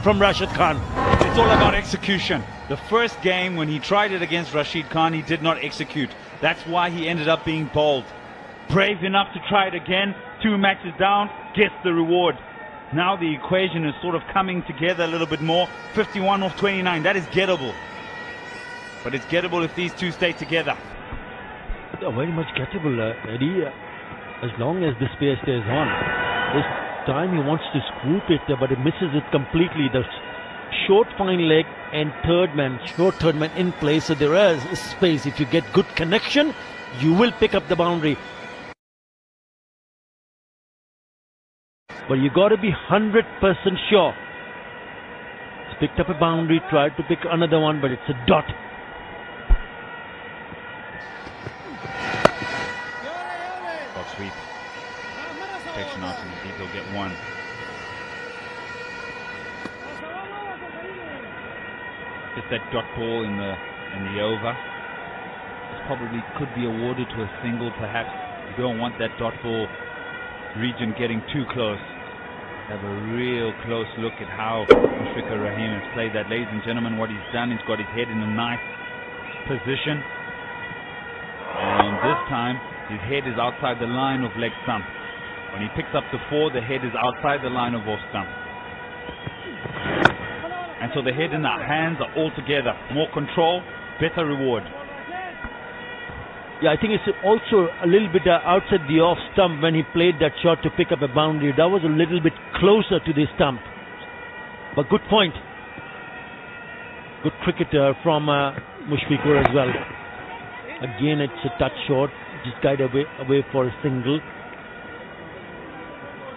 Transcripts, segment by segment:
from Rashid Khan. It's all about execution. The first game when he tried it against Rashid Khan, he did not execute. That's why he ended up being bowled. Brave enough to try it again, 2 matches down, gets the reward. Now the equation is sort of coming together a little bit more. 51 off 29, that is gettable. But it's gettable if these two stay together. Very much gettable, Eddie, as long as this pair stays on. This time he wants to scoop it, but he misses it completely. The short fine leg and short third man in place, so there is space. If you get good connection, you will pick up the boundary. But you got to be 100% sure. He's picked up a boundary, tried to pick another one, but it's a dot. Ball sweep. Protection out, and he'll get one. Just that dot ball in the over. This probably could be awarded to a single, perhaps. You don't want that dot ball region getting too close. Have a real close look at how Mujeeb Rahman has played that. Ladies and gentlemen, what he's done, he's got his head in a nice position. And this time, his head is outside the line of leg stump. When he picks up the 4, the head is outside the line of off stump. And so the head and the hands are all together. More control, better reward. Yeah, I think it's also a little bit outside the off stump when he played that shot to pick up a boundary. That was a little bit closer to the stump. But good point. Good cricketer from Mujeeb as well. Again, it's a touch shot. Just guide away for a single.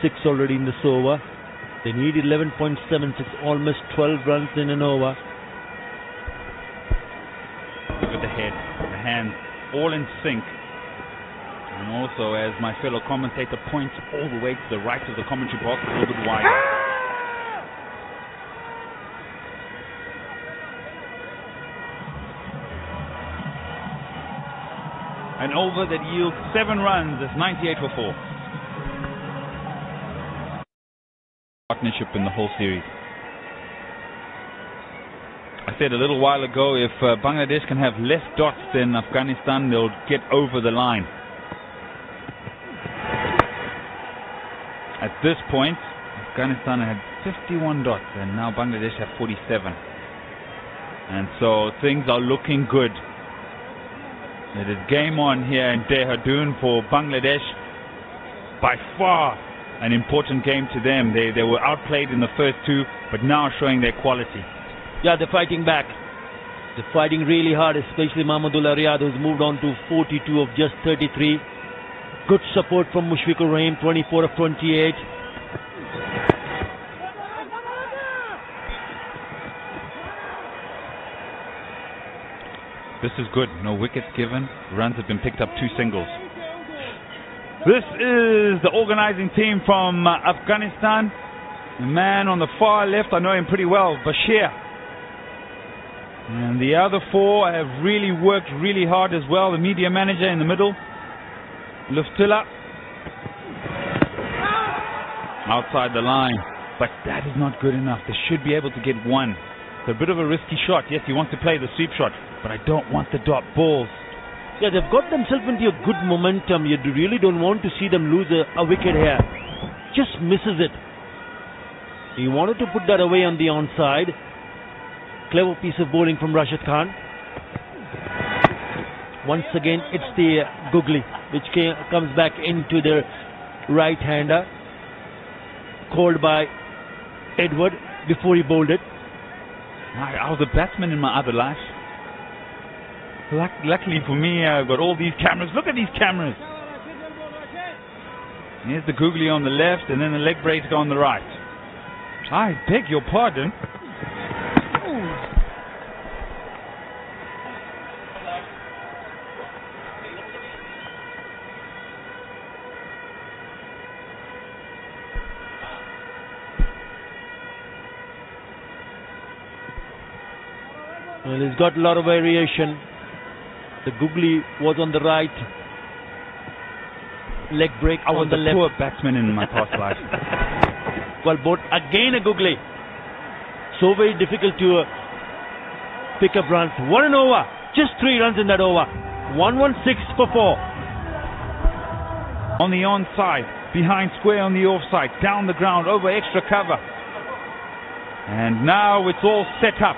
6 already in this over. They need 11.76, almost 12 runs in an over. Look at the head, the hands, all in sync. And also, as my fellow commentator points all the way to the right of the commentary box, a little bit wide. An over that yields 7 runs is 98 for 4. Partnership in the whole series. I said a little while ago, if Bangladesh can have less dots than Afghanistan, they'll get over the line. At this point, Afghanistan had 51 dots and now Bangladesh have 47. And so things are looking good. It is game on here in Dehradun for Bangladesh. By far an important game to them. They were outplayed in the first 2, but now showing their quality. Yeah, they're fighting back. They're fighting really hard, especially Mahmudullah Riyad, who's moved on to 42 of just 33. Good support from Mujeeb Rahman, 24 of 28. This is good. No wickets given. Runs have been picked up, 2 singles. This is the organizing team from Afghanistan. The man on the far left, I know him pretty well, Bashir. And the other 4 have really worked really hard as well. The media manager in the middle, Luftula. Outside the line. But that is not good enough. They should be able to get 1. It's a bit of a risky shot. Yes, he wants to play the sweep shot, but I don't want the dot balls. Yeah, they've got themselves into a good momentum. You really don't want to see them lose a wicket here. Just misses it. He wanted to put that away on the onside. Clever piece of bowling from Rashid Khan. Once again, it's the googly, which comes back into the right-hander. Called by Edward before he bowled it. I was a batsman in my other life. Luckily for me, I've got all these cameras. Look at these cameras. Here's the googly on the left, and then the leg break on the right. I beg your pardon. Well, he's got a lot of variation. The googly was on the right. Leg break on the left. I was a poor batsman in my past life. Well, both again a googly. So very difficult to pick up runs. 1 over. Just 3 runs in that over. 116 for 4. On the onside. Behind square on the offside. Down the ground. Over extra cover. And now it's all set up.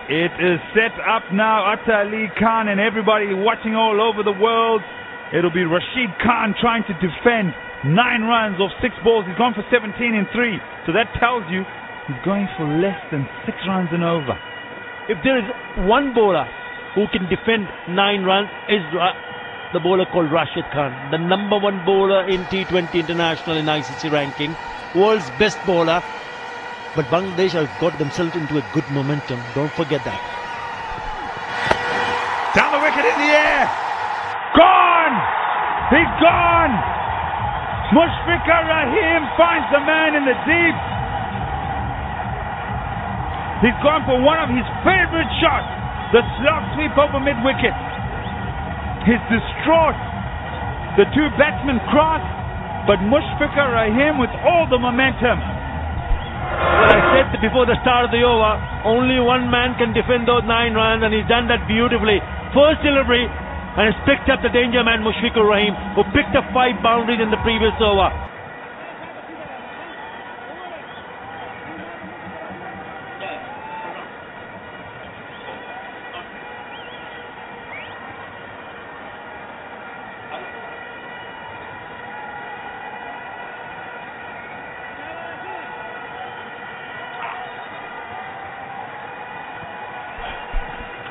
It is set up now. Atta Ali Khan and everybody watching all over the world. It'll be Rashid Khan trying to defend 9 runs off 6 balls. He's gone for 17 in 3. So that tells you he's going for less than 6 runs and over. If there is one bowler who can defend 9 runs, is the bowler called Rashid Khan, the number 1 bowler in T20 International in ICC ranking, world's best bowler. But Bangladesh have got themselves into a good momentum. Don't forget that. Down the wicket in the air. Gone! He's gone! Mushfiqur Rahim finds the man in the deep. He's gone for one of his favorite shots. The slog sweep over mid-wicket. He's distraught. The 2 batsmen cross, but Mushfiqur Rahim with all the momentum. Well, I said before the start of the over, only one man can defend those 9 runs, and he's done that beautifully. First delivery, and has picked up the danger man Mushfiqur Rahim, who picked up 5 boundaries in the previous over.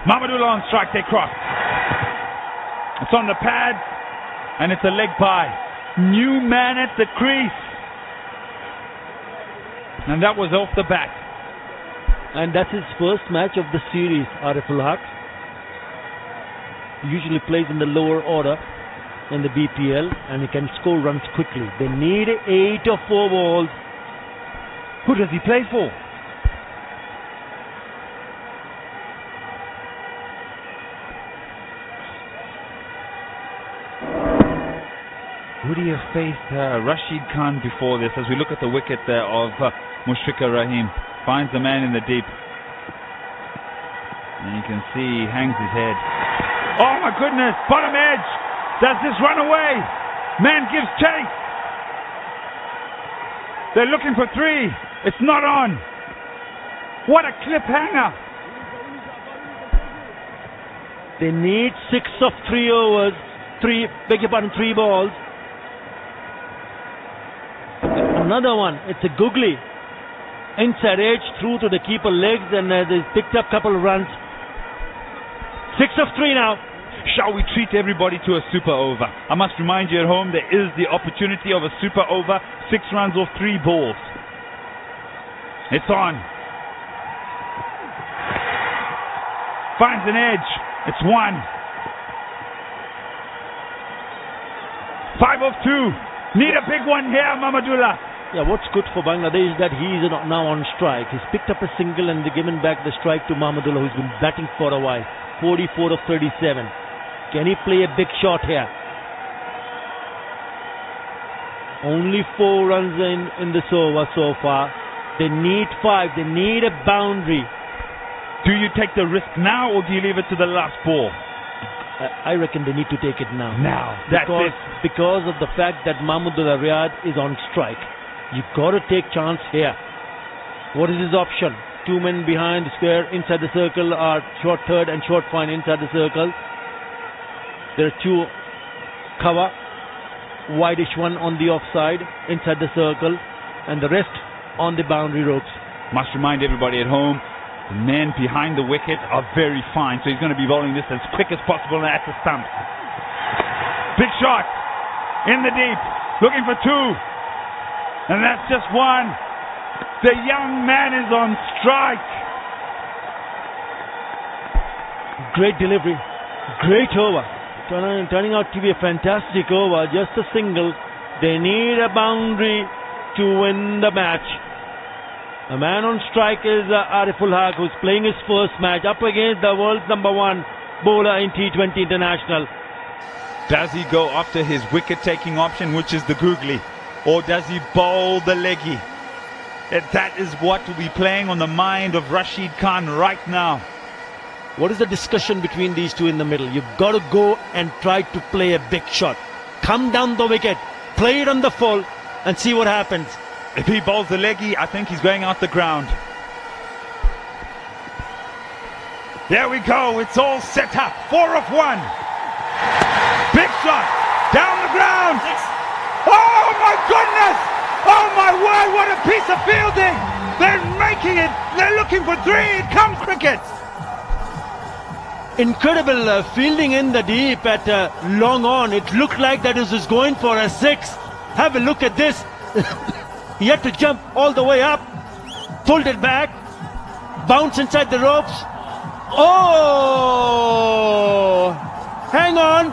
Mahmudullah on strike, they cross. It's on the pad, and it's a leg by. New man at the crease. And that was off the bat. And that's his first match of the series, Rabbithole. Usually plays in the lower order in the BPL, and he can score runs quickly. They need 8 or 4 balls. Who does he play for? Would he have faced Rashid Khan before this? As we look at the wicket there of Mushfiqur Rahim. Finds the man in the deep. And you can see he hangs his head. Oh my goodness! Bottom edge! Does this run away? Man gives chase! They're looking for 3. It's not on. What a cliffhanger! They need 6 of 3 overs. 3 balls. Another one, it's a googly. Inside edge, through to the keeper legs, and they picked up a couple of runs. 6 of 3 now. Shall we treat everybody to a super over? I must remind you at home, there is the opportunity of a super over. 6 runs off 3 balls. It's on. Finds an edge. It's 1. 5 of 2. Need a big one here, Mahmudullah. Yeah, what's good for Bangladesh is that he is now on strike. He's picked up a single and given back the strike to Mahmudullah, who's been batting for a while. 44 of 37. Can he play a big shot here? Only 4 runs in this over so far. They need 5. They need a boundary. Do you take the risk now, or do you leave it to the last ball? I reckon they need to take it now. Now, that's it. Because of the fact that Mahmudullah Riyad is on strike. You've got to take chance here. What is his option? 2 men behind the square, inside the circle are short third and short fine inside the circle. There are 2 cover, wideish one on the offside, inside the circle, and the rest on the boundary ropes. Must remind everybody at home, the men behind the wicket are very fine, so he's going to be bowling this as quick as possible at the stumps. Big shot in the deep, looking for 2. And that's just 1. The young man is on strike. Great delivery. Great over. Turning out to be a fantastic over. Just a single. They need a boundary to win the match. A man on strike is Rabbithole, who's playing his first match up against the world's number 1 bowler in T20 International. Does he go after his wicket-taking option, which is the googly? Or does he bowl the leggy? That is what will be playing on the mind of Rashid Khan right now. What is the discussion between these two in the middle? You've got to go and try to play a big shot. Come down the wicket, play it on the full, and see what happens. If he bowls the leggy, I think he's going out the ground. There we go, it's all set up. 4 of 1. Big shot, down the ground. Oh my goodness! Oh my word, what a piece of fielding! They're making it, they're looking for 3, it comes cricket. Incredible fielding in the deep at long on. It looked like that was going for a 6. Have a look at this. He had to jump all the way up, pulled it back, bounce inside the ropes. Oh! Hang on.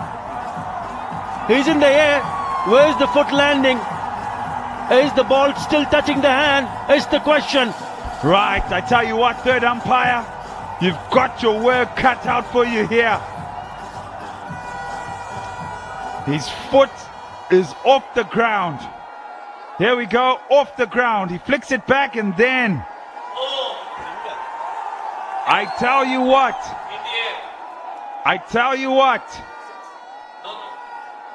He's in the air. Where's the foot landing? Is the ball still touching the hand? Is the question. Right, I tell you what, third umpire, you've got your work cut out for you here. His foot is off the ground. There we go, off the ground. He flicks it back and then... I tell you what.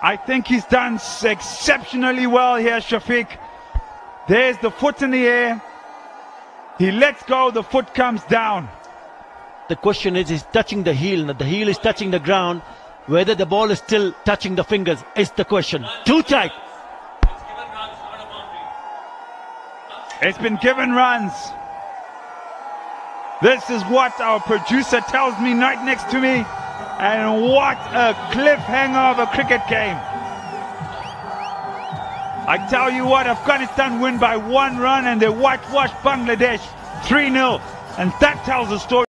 I think he's done exceptionally well here, Shafiq. There's the foot in the air. He lets go, the foot comes down. The question is, he's touching the heel. The heel is touching the ground. Whether the ball is still touching the fingers is the question. Too tight. It's been given runs. This is what our producer tells me right next to me. And what a cliffhanger of a cricket game. I tell you what, Afghanistan win by 1 run and they whitewashed Bangladesh 3-0. And that tells the story.